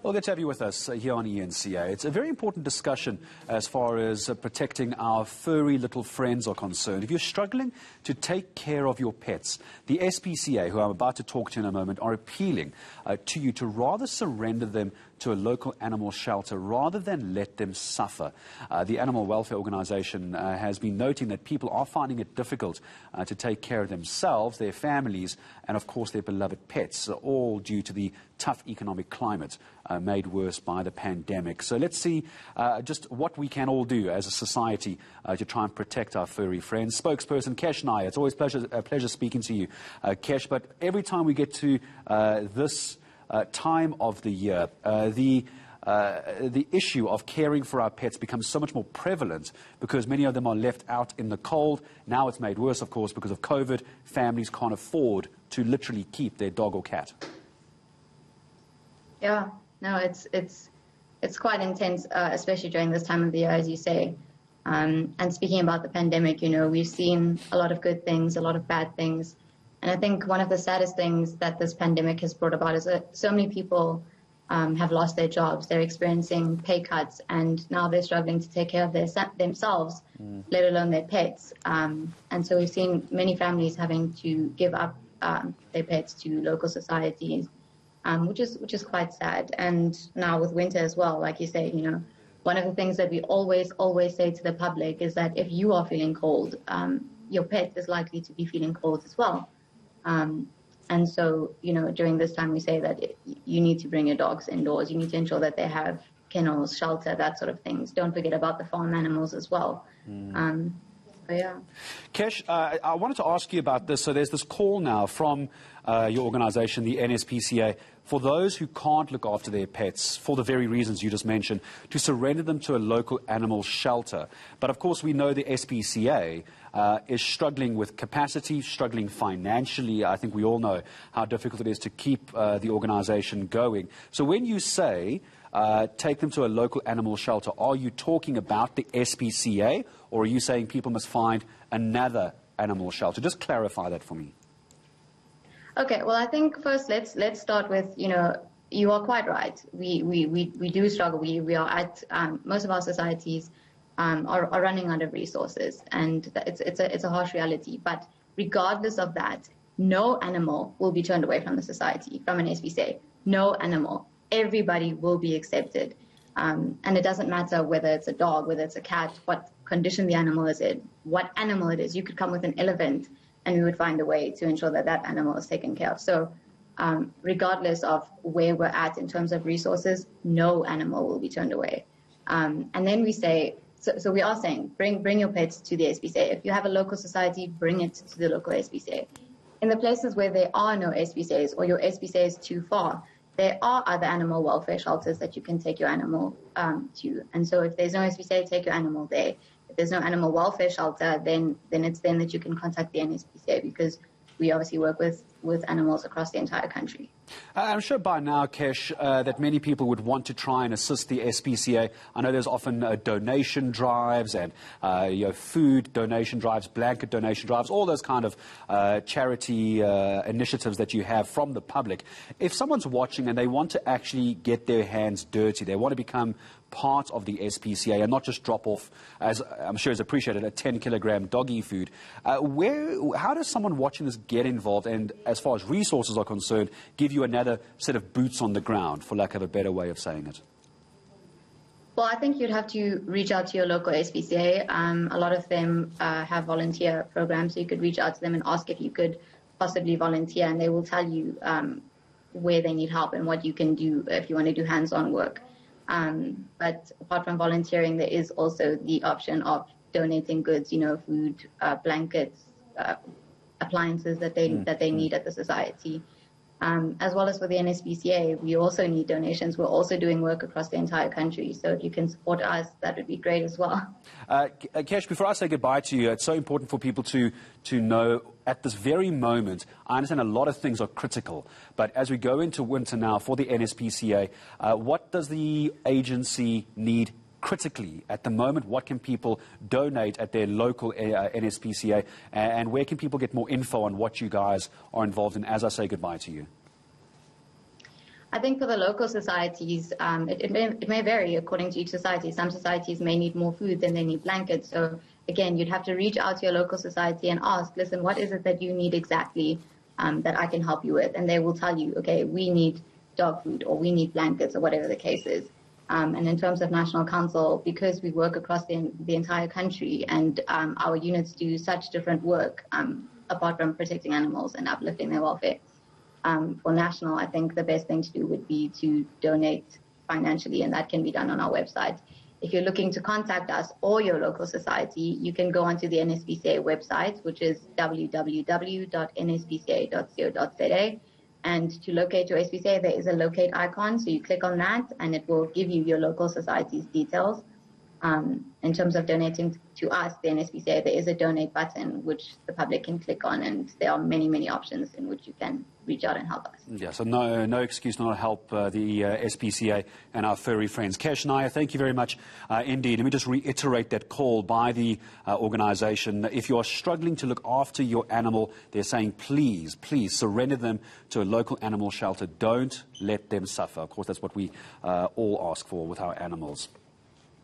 Well, good to have you with us here on ENCA. It's a very important discussion as far as protecting our furry little friends are concerned. If you're struggling to take care of your pets, the SPCA, who I'm about to talk to in a moment, are appealing to you to rather surrender them to a local animal shelter rather than let them suffer. The Animal Welfare Organization has been noting that people are finding it difficult to take care of themselves, their families, and of course their beloved pets, all due to the tough economic climate made worse by the pandemic. So let's see just what we can all do as a society to try and protect our furry friends. Spokesperson Kesh Nair, it's always a pleasure speaking to you, Kesh, but every time we get to this time of the year, the issue of caring for our pets becomes so much more prevalent because many of them are left out in the cold. Now it's made worse, of course, because of COVID. Families can't afford to literally keep their dog or cat. Yeah, no, it's quite intense, especially during this time of the year, as you say. And speaking about the pandemic, you know, we've seen a lot of good things, a lot of bad things. And I think one of the saddest things that this pandemic has brought about is that so many people have lost their jobs. They're experiencing pay cuts, and now they're struggling to take care of themselves, let alone their pets. And so we've seen many families having to give up their pets to local societies, which is quite sad. And now with winter as well, like you say, you know, one of the things that we always say to the public is that if you are feeling cold, your pet is likely to be feeling cold as well. And so, you know, during this time we say that you need to bring your dogs indoors. You need to ensure that they have kennels, shelter, that sort of things. Don't forget about the farm animals as well. So, yeah. Kesh, I wanted to ask you about this. So there's this call now from your organization, the NSPCA, for those who can't look after their pets for the very reasons you just mentioned, to surrender them to a local animal shelter. But of course, we know the SPCA is struggling with capacity, struggling financially. I think we all know how difficult it is to keep the organization going. So when you say take them to a local animal shelter, are you talking about the SPCA, or are you saying people must find another animal shelter? Just clarify that for me. Okay, well, I think first let's start with, you know, you are quite right. We do struggle. We are at most of our societies are running out of resources, and it's a harsh reality. But regardless of that, no animal will be turned away from the society, from an SPCA. No animal. Everybody will be accepted. And it doesn't matter whether it's a dog, whether it's a cat, what condition the animal is in, what animal it is. You could come with an elephant and we would find a way to ensure that that animal is taken care of. So regardless of where we're at in terms of resources, no animal will be turned away. And then we say, so we are saying, bring your pets to the SPCA. If you have a local society, bring it to the local SPCA. In the places where there are no SPCAs or your SPCA is too far, there are other animal welfare shelters that you can take your animal to. And so if there's no SPCA, take your animal there. If there's no animal welfare shelter, then it's then that you can contact the NSPCA, because we obviously work with animals across the entire country. I'm sure by now, Kesh, that many people would want to try and assist the SPCA. I know there's often donation drives and food donation drives, blanket donation drives, all those kind of charity initiatives that you have from the public. If someone's watching and they want to actually get their hands dirty, they want to become part of the SPCA and not just drop off, as I'm sure is appreciated, a 10-kilogram doggy food. How does someone watching this get involved, and as far as resources are concerned, give you another set of boots on the ground, for lack of a better way of saying it? Well, I think you'd have to reach out to your local SPCA. A lot of them have volunteer programs, so you could reach out to them and ask if you could possibly volunteer, and they will tell you where they need help and what you can do if you want to do hands-on work. But apart from volunteering, there is also the option of donating goods, you know, food, blankets, appliances that they need at the society. As well as for the NSPCA, we also need donations. We're also doing work across the entire country. So if you can support us, that would be great as well. Kesh, before I say goodbye to you, it's so important for people to know at this very moment, I understand a lot of things are critical, but as we go into winter now for the NSPCA, what does the agency need critically at the moment? What can people donate at their local NSPCA, and where can people get more info on what you guys are involved in as I say goodbye to you? I think for the local societies, it may vary according to each society. Some societies may need more food than they need blankets. So again, you'd have to reach out to your local society and ask, listen, what is it that you need exactly that I can help you with? And they will tell you, okay, we need dog food or we need blankets or whatever the case is. And in terms of National Council, because we work across the entire country and our units do such different work, apart from protecting animals and uplifting their welfare, for national, I think the best thing to do would be to donate financially, and that can be done on our website. If you're looking to contact us or your local society, you can go onto the NSPCA website, which is www.nspca.co.za. And to locate your SPCA, there is a locate icon. So you click on that and it will give you your local society's details. In terms of donating to us, the NSPCA, there is a donate button which the public can click on, and there are many, many options in which you can reach out and help us. Yeah, so no excuse not to help the SPCA and our furry friends. Kesh, Naya, thank you very much indeed. Let me just reiterate that call by the organisation. If you are struggling to look after your animal, they're saying please surrender them to a local animal shelter. Don't let them suffer. Of course, that's what we all ask for with our animals.